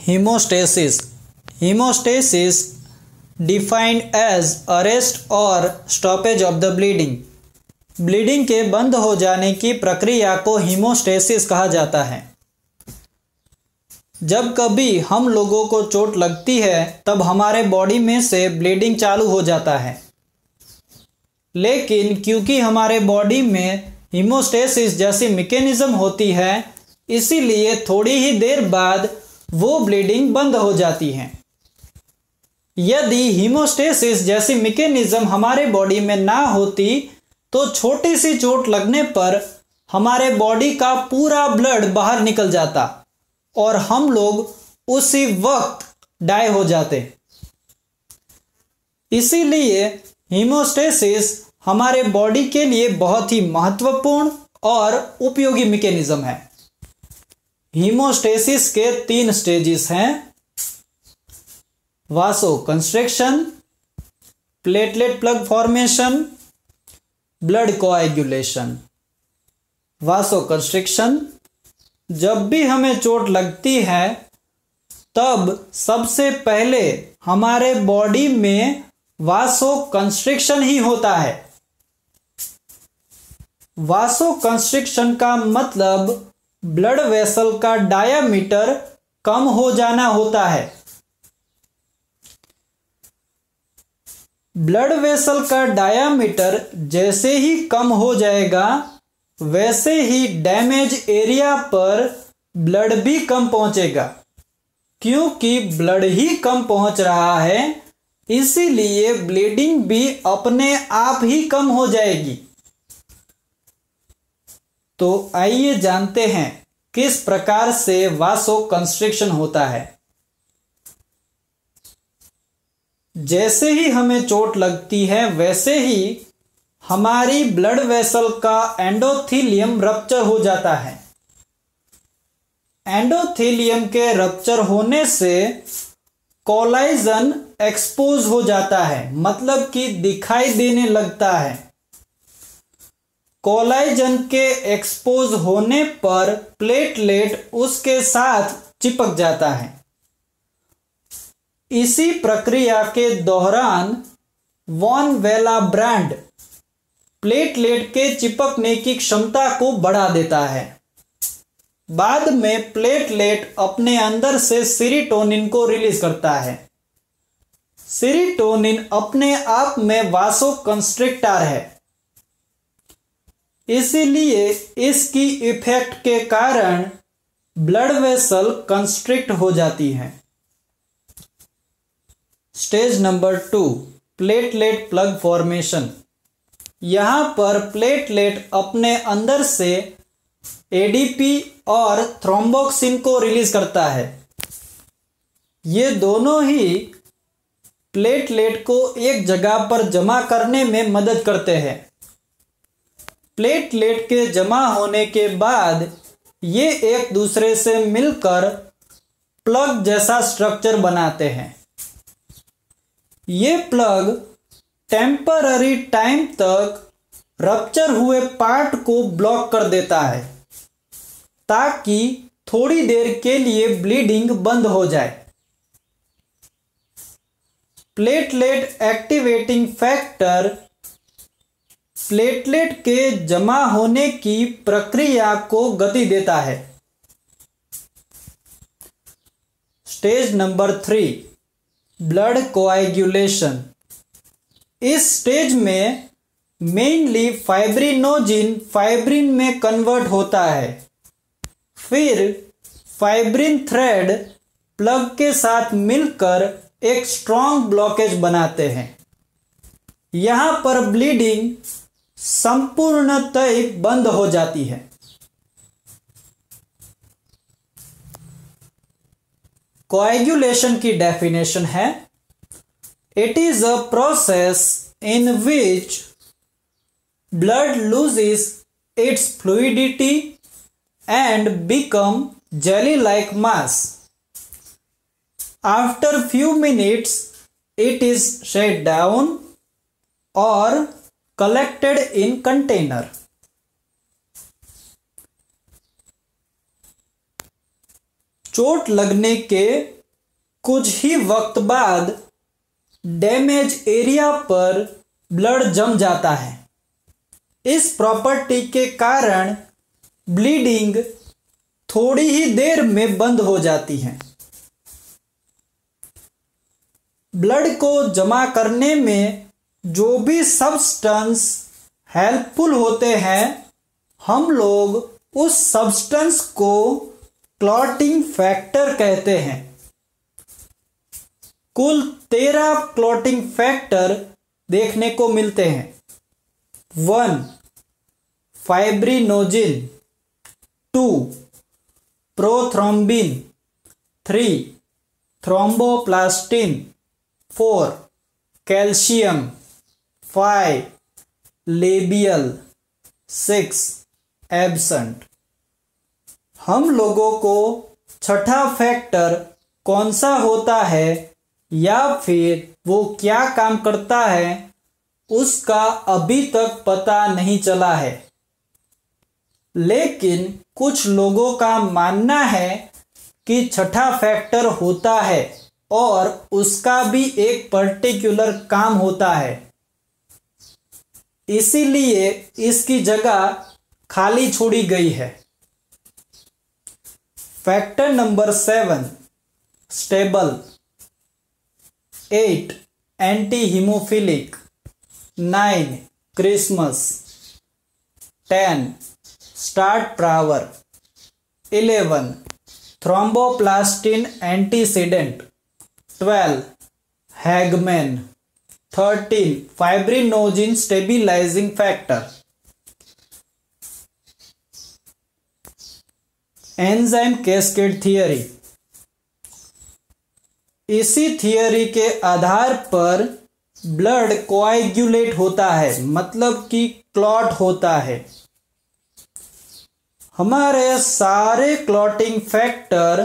Hemostasis. Hemostasis defined as arrest or stoppage of the bleeding. Bleeding के बंद हो जाने की प्रक्रिया को हीमोस्टेसिस कहा जाता है। जब कभी हम लोगों को चोट लगती है तब हमारे बॉडी में से ब्लीडिंग चालू हो जाता है, लेकिन क्योंकि हमारे बॉडी में हीमोस्टेसिस जैसी मैकेनिज्म होती है, इसीलिए थोड़ी ही देर बाद वो ब्लीडिंग बंद हो जाती है। यदि हीमोस्टेसिस जैसी मैकेनिज्म हमारे बॉडी में ना होती तो छोटी सी चोट लगने पर हमारे बॉडी का पूरा ब्लड बाहर निकल जाता और हम लोग उसी वक्त डाई हो जाते। इसीलिए हीमोस्टेसिस हमारे बॉडी के लिए बहुत ही महत्वपूर्ण और उपयोगी मैकेनिज्म है। हीमोस्टेसिस के 3 स्टेजेस हैं: वासो constriction, platelet plug formation, blood coagulation. वासो कंस्ट्रिक्शन, जब भी हमें चोट लगती है तब सबसे पहले हमारे बॉडी में वासो कंस्ट्रिक्शन ही होता है। वासो कंस्ट्रिक्शन का मतलब ब्लड वेसल का डायामीटर कम हो जाना होता है। ब्लड वेसल का डायामीटर जैसे ही कम हो जाएगा, वैसे ही डैमेज एरिया पर ब्लड भी कम पहुंचेगा। क्योंकि ब्लड ही कम पहुंच रहा है, इसीलिए ब्लीडिंग भी अपने आप ही कम हो जाएगी। तो आइए जानते हैं किस प्रकार से वासो कंस्ट्रिक्शन होता है। जैसे ही हमें चोट लगती है, वैसे ही हमारी ब्लड वेसल का एंडोथेलियम रप्चर हो जाता है। एंडोथेलियम के रप्चर होने से कोलाजन एक्सपोज हो जाता है, मतलब कि दिखाई देने लगता है। कोलाजन के एक्सपोज होने पर प्लेटलेट उसके साथ चिपक जाता है। इसी प्रक्रिया के दौरान वॉन वेलाब्रांड प्लेटलेट के चिपकने की क्षमता को बढ़ा देता है। बाद में प्लेटलेट अपने अंदर से सीरोटोनिन को रिलीज करता है। सीरोटोनिन अपने आप में वासो कंस्ट्रिक्टर है, इसीलिए इसकी इफेक्ट के कारण ब्लड वेसल कंस्ट्रिक्ट हो जाती है। Stage number 2, platelet plug formation. यहां पर प्लेटलेट अपने अंदर से एडीपी और थ्रोम्बोक्सिन को रिलीज करता है। ये दोनों ही प्लेटलेट को एक जगह पर जमा करने में मदद करते हैं। प्लेटलेट के जमा होने के बाद ये एक दूसरे से मिलकर प्लग जैसा स्ट्रक्चर बनाते हैं। ये प्लग टेम्पररी टाइम तक रप्चर हुए पार्ट को ब्लॉक कर देता है, ताकि थोड़ी देर के लिए ब्लीडिंग बंद हो जाए। प्लेटलेट एक्टिवेटिंग फैक्टर प्लेटलेट के जमा होने की प्रक्रिया को गति देता है। Stage number 3, blood coagulation. इस स्टेज में मेनली फाइब्रिनोजिन फाइब्रिन में कन्वर्ट होता है। फिर फाइब्रिन थ्रेड प्लग के साथ मिलकर एक स्ट्रॉन्ग ब्लॉकेज बनाते हैं। यहां पर ब्लीडिंग संपूर्णतः बंद हो जाती है। कोएगुलेशन की डेफिनेशन है: it is a process in which blood loses its fluidity and become jelly-like mass. After few minutes, it is shed down or collected in container. चोट लगने के कुछ ही वक्त बाद डैमेज एरिया पर ब्लड जम जाता है। इस प्रॉपर्टी के कारण ब्लीडिंग थोड़ी ही देर में बंद हो जाती है। ब्लड को जमा करने में जो भी सब्सटेंस हेल्पफुल होते हैं, हम लोग उस सब्सटेंस को क्लॉटिंग फैक्टर कहते हैं। कुल 13 क्लॉटिंग फैक्टर देखने को मिलते हैं। 1 fibrinogen, 2 prothrombin, 3 thromboplastin, 4 calcium, 5 labial, 6 absent. हम लोगों को छठा फैक्टर कौन सा होता है या फिर वो क्या काम करता है, उसका अभी तक पता नहीं चला है। लेकिन कुछ लोगों का मानना है कि छठा फैक्टर होता है और उसका भी एक पर्टिकुलर काम होता है, इसीलिए इसकी जगह खाली छोड़ी गई है। Factor number 7 stable, 8 anti hemophilic, 9 Christmas, 10 start power, 11 thromboplastin antecedent, 12 Hageman, 13 fibrinogen stabilizing factor. Enzyme cascade theory. इसी थियरी के आधार पर ब्लड कोआगुलेट होता है, मतलब कि क्लॉट होता है। हमारे सारे क्लॉटिंग फैक्टर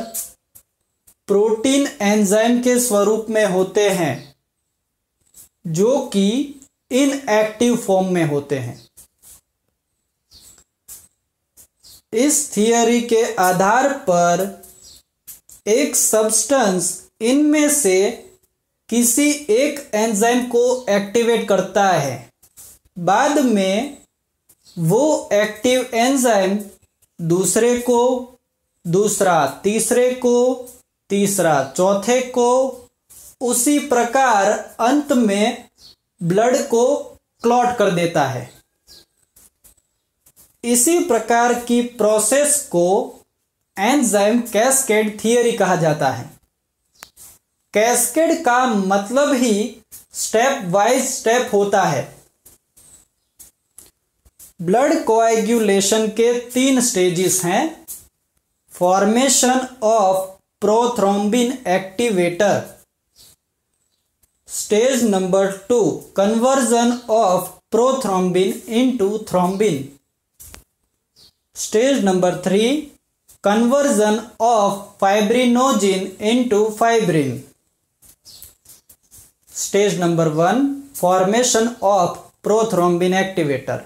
प्रोटीन एंजाइम के स्वरूप में होते हैं, जो कि इनएक्टिव फॉर्म में होते हैं। इस थियरी के आधार पर एक सब्सटेंस इनमें से किसी एक एंजाइम को एक्टिवेट करता है। बाद में वो एक्टिव एंजाइम दूसरे को, दूसरा तीसरे को, तीसरा चौथे को, उसी प्रकार अंत में ब्लड को क्लॉट कर देता है। इसी प्रकार की प्रोसेस को एंजाइम कैस्केड थियरी कहा जाता है। कैस्केड का मतलब ही स्टेप वाइज स्टेप होता है। ब्लड कोएगुलेशन के 3 स्टेजेस हैं। Formation of prothrombin activator, stage number 2 conversion of prothrombin into thrombin, stage number 3 conversion of fibrinogen into fibrin, stage number 1 formation of prothrombin activator.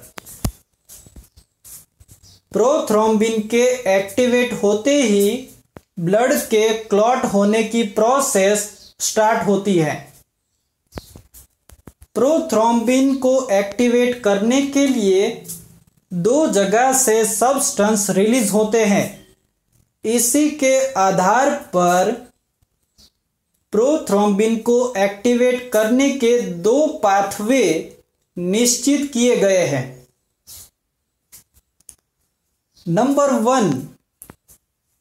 Prothrombin के activate होते ही blood के clot होने की process start होती है। Prothrombin को activate करने के लिए 2 जगह से सब्सटेंस रिलीज होते हैं। इसी के आधार पर प्रोथ्रोम्बिन को एक्टिवेट करने के 2 पाथवे निश्चित किए गए हैं। नंबर 1,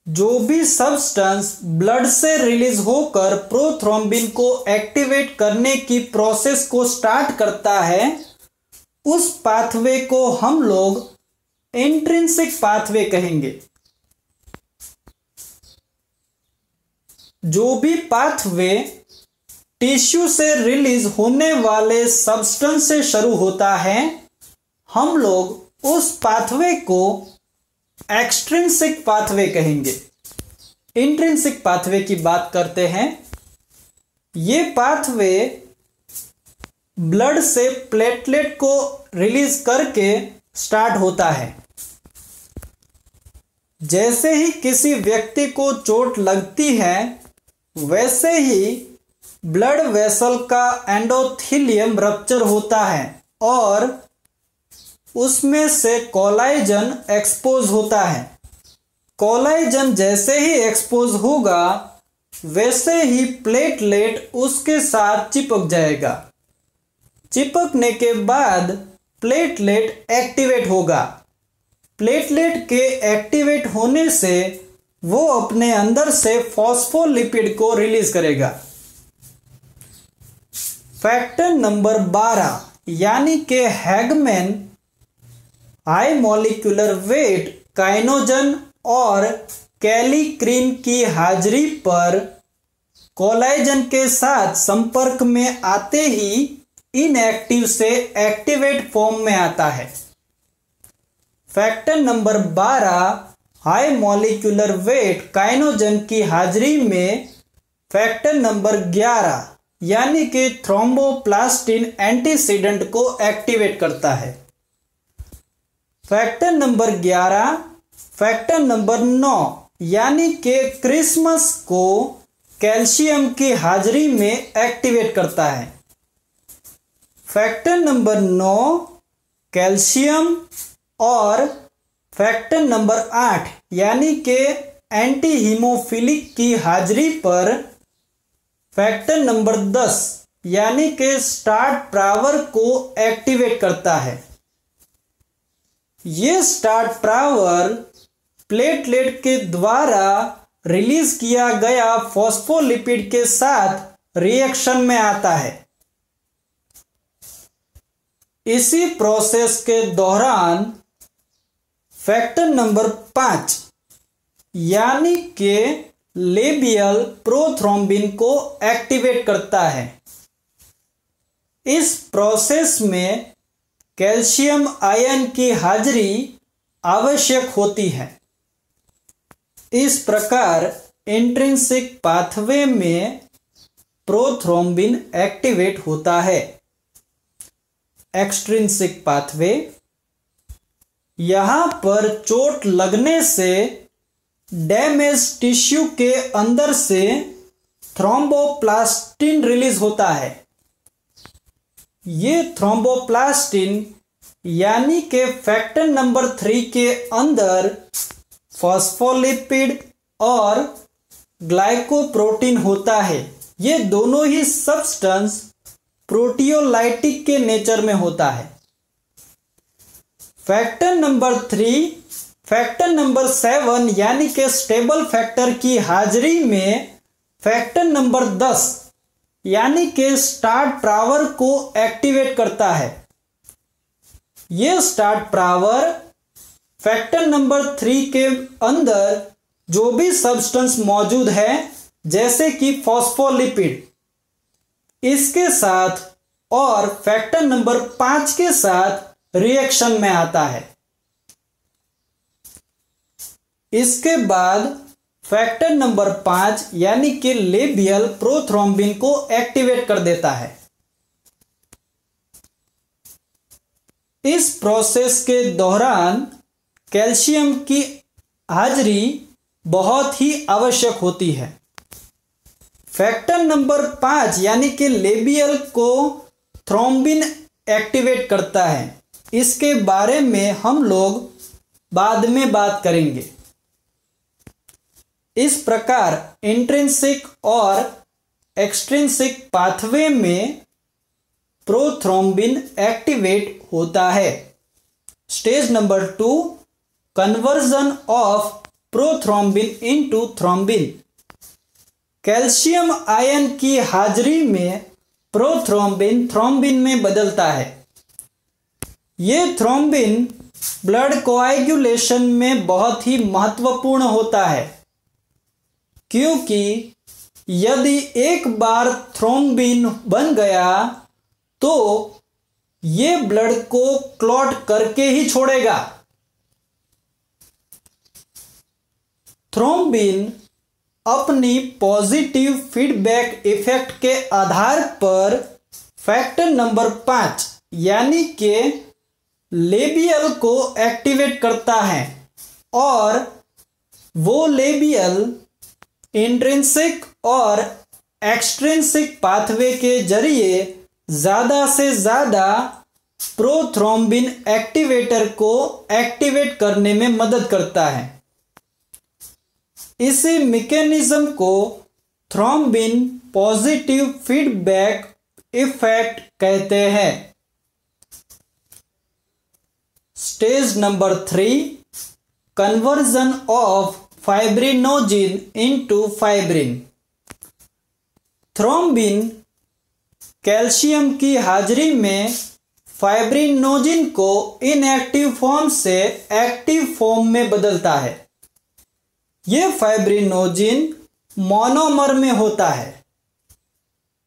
जो भी सब्सटेंस ब्लड से रिलीज होकर प्रोथ्रोम्बिन को एक्टिवेट करने की प्रोसेस को स्टार्ट करता है, उस पाथवे को हम लोग इंट्रिंसिक पाथवे कहेंगे। जो भी पाथवे टिश्यू से रिलीज होने वाले सब्सटेंस से शुरू होता है, हम लोग उस पाथवे को एक्सट्रिंसिक पाथवे कहेंगे। इंट्रिंसिक पाथवे की बात करते हैं। ये पाथवे ब्लड से प्लेटलेट को रिलीज करके स्टार्ट होता है। जैसे ही किसी व्यक्ति को चोट लगती है वैसे ही ब्लड वेसल का एंडोथेलियम रप्चर होता है और उसमें से कोलाजन एक्सपोज होता है। कोलाजन जैसे ही एक्सपोज होगा वैसे ही प्लेटलेट उसके साथ चिपक जाएगा। चिपकने के बाद प्लेटलेट एक्टिवेट होगा। प्लेटलेट के एक्टिवेट होने से वो अपने अंदर से फॉस्फोलिपिड को रिलीज करेगा। फैक्टर नंबर 12 यानी कि हैगमैन हाई मॉलिक्यूलर वेट काइनोजन और कैलीक्रीन की हाजिरी पर कोलाजन के साथ संपर्क में आते ही इनएक्टिव से एक्टिवेट फॉर्म में आता है। Factor number 12 high molecular weight kininogen की हाजिरी में फैक्टर नंबर 11 यानी कि थ्रोम्बोप्लास्टिन एंटीसीडेंट को एक्टिवेट करता है। फैक्टर नंबर 11 फैक्टर नंबर 9 यानी कि क्रिसमस को कैल्शियम की हाजिरी में एक्टिवेट करता है। फैक्टर नंबर 9 कैल्शियम और फैक्टर नंबर 8 यानी कि एंटी हीमोफिलिक की हाजिरी पर फैक्टर नंबर 10 यानी कि स्टार्ट प्रावर को एक्टिवेट करता है। ये स्टार्ट प्रावर प्लेटलेट के द्वारा रिलीज किया गया फॉस्फोलिपिड के साथ रिएक्शन में आता है। इसी प्रोसेस के दौरान फैक्टर नंबर 5 यानी कि लेबियल प्रोथ्रोम्बिन को एक्टिवेट करता है। इस प्रोसेस में कैल्शियम आयन की हाजिरी आवश्यक होती है। इस प्रकार इंट्रिंसिक पाथवे में प्रोथ्रोम्बिन एक्टिवेट होता है। एक्सट्रिंसिक पाथवे, यहां पर चोट लगने से डैमेज टिश्यू के अंदर से थ्रोम्बोप्लास्टिन रिलीज होता है। ये थ्रोम्बोप्लास्टिन यानी कि फैक्टर नंबर 3 के अंदर फॉस्फोलिपिड और ग्लाइकोप्रोटीन होता है। ये दोनों ही सब्सटेंस प्रोटियोलाइटिक के नेचर में होता है। फैक्टर नंबर 3 फैक्टर नंबर 7 यानी कि स्टेबल फैक्टर की हाजिरी में फैक्टर नंबर 10 यानी कि स्टार्ट प्रावर को एक्टिवेट करता है। यह स्टार्ट प्रावर फैक्टर नंबर 3 के अंदर जो भी सब्सटेंस मौजूद है जैसे कि फॉस्फोलिपिड, इसके साथ और फैक्टर नंबर 5 के साथ रिएक्शन में आता है। इसके बाद फैक्टर नंबर 5 यानी कि लेबियल प्रोथ्रोम्बिन को एक्टिवेट कर देता है। इस प्रोसेस के दौरान कैल्शियम की हाजिरी बहुत ही आवश्यक होती है। फैक्टर नंबर 5 यानी कि लेबियल को थ्रोम्बिन एक्टिवेट करता है। इसके बारे में हम लोग बाद में बात करेंगे। इस प्रकार इंट्रिंसिक और एक्सट्रिंसिक पाथवे में प्रोथ्रोम्बिन एक्टिवेट होता है। Stage number 2 conversion of prothrombin into thrombin. Calcium ion की हाजिरी में प्रोथ्रोम्बिन थ्रोम्बिन में बदलता है। यह थ्रोम्बिन ब्लड कोआगुलेशन में बहुत ही महत्वपूर्ण होता है, क्योंकि यदि एक बार थ्रोम्बिन बन गया तो ये ब्लड को क्लॉट करके ही छोड़ेगा। थ्रोम्बिन अपनी पॉजिटिव फीडबैक इफेक्ट के आधार पर फैक्टर नंबर 5 यानी कि लेबियल को एक्टिवेट करता है और वो लेबियल इंट्रिंसिक और एक्सट्रिंसिक पाथवे के जरिए ज़्यादा से ज़्यादा प्रोथ्रोम्बिन एक्टिवेटर को एक्टिवेट करने में मदद करता है। इसी मैकेनिज्म को थ्रोम्बिन पॉजिटिव फीडबैक इफेक्ट कहते हैं। Stage number 3, conversion of fibrinogen into fibrin. Thrombin calcium की हाजिरी में फाइब्रिनोजिन को इनएक्टिव फॉर्म से एक्टिव फॉर्म में बदलता है। यह फाइब्रिनोजिन मोनोमर में होता है।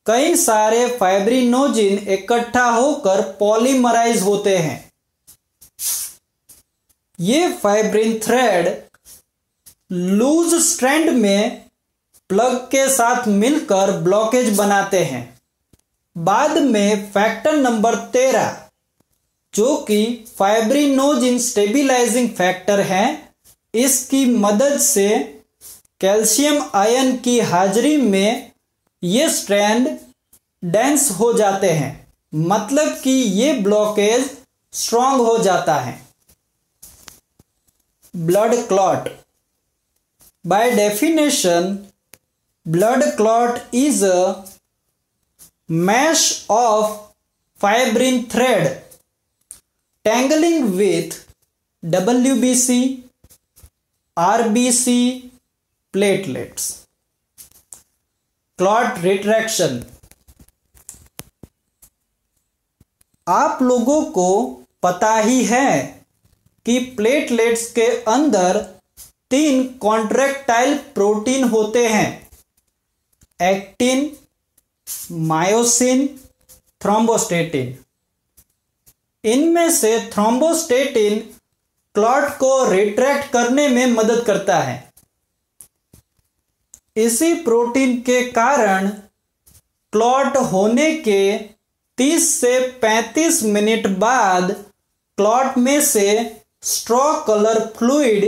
कई सारे फाइब्रिनोजिन इकट्ठा होकर पॉलीमराइज होते हैं। ये फाइब्रिन थ्रेड लूज स्ट्रैंड में प्लग के साथ मिलकर ब्लॉकेज बनाते हैं। बाद में फैक्टर नंबर 13, जो कि फाइब्रिनोजिन स्टेबिलाइजिंग फैक्टर है, इसकी मदद से कैल्शियम आयन की हाजिरी में ये स्ट्रैंड डेंस हो जाते हैं, मतलब कि ये ब्लॉकेज स्ट्रांग हो जाता है। Blood clot. By definition, blood clot is a mesh of fibrin thread tangling with WBC, RBC platelets. Clot retraction। आप लोगों को पता ही है कि प्लेटलेट्स के अंदर 3 कॉन्ट्रैक्टाइल प्रोटीन होते हैं, एक्टिन, मायोसिन, थ्रोम्बोस्टेटिन। इनमें से थ्रोम्बोस्टेटिन क्लॉट को रिट्रैक्ट करने में मदद करता है। इसी प्रोटीन के कारण क्लॉट होने के 30 से 35 मिनट बाद क्लॉट में से स्ट्रॉ कलर फ्लूइड,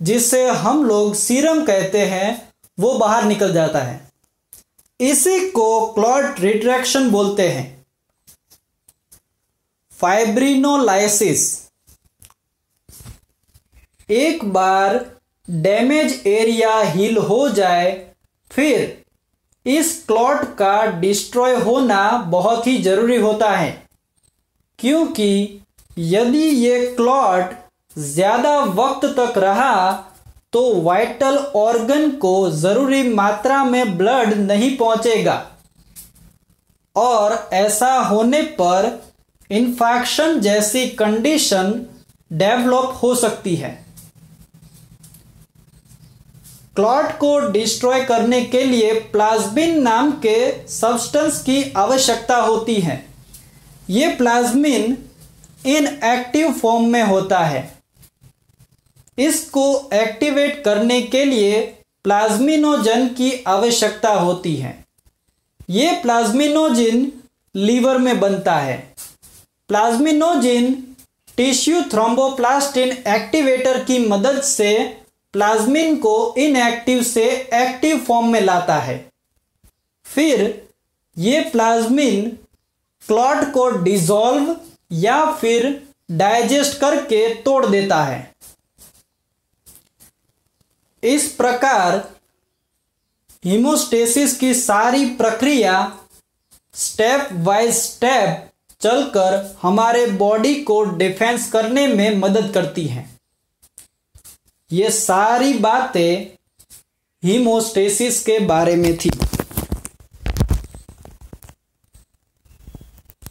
जिसे हम लोग सीरम कहते हैं, वो बाहर निकल जाता है। इसी को क्लॉट रिट्रैक्शन बोलते हैं। फाइब्रिनोलाइसिस। एक बार डैमेज एरिया हील हो जाए, फिर इस क्लॉट का डिस्ट्रॉय होना बहुत ही जरूरी होता है, क्योंकि यदि ये क्लॉट ज्यादा वक्त तक रहा तो वाइटल ऑर्गन को जरूरी मात्रा में ब्लड नहीं पहुंचेगा और ऐसा होने पर इन्फेक्शन जैसी कंडीशन डेवलप हो सकती है। क्लॉट को डिस्ट्रॉय करने के लिए प्लाज्मिन नाम के सब्सटेंस की आवश्यकता होती है। ये प्लाज्मिन इनएक्टिव फॉर्म में होता है। इसको एक्टिवेट करने के लिए प्लाज्मिनोजन की आवश्यकता होती है। ये प्लाज्मिनोजिन लीवर में बनता है। प्लाज्मिनोजिन टिश्यू थ्रोम्बोप्लास्टिन एक्टिवेटर की मदद से प्लाज्मिन को इनएक्टिव से एक्टिव फॉर्म में लाता है। फिर ये प्लाज्मिन क्लॉट को डिसॉल्व या फिर डाइजेस्ट करके तोड़ देता है। इस प्रकार हीमोस्टेसिस की सारी प्रक्रिया स्टेप बाय स्टेप चलकर हमारे बॉडी को डिफेंस करने में मदद करती हैं। ये सारी बातें हीमोस्टेसिस के बारे में थी।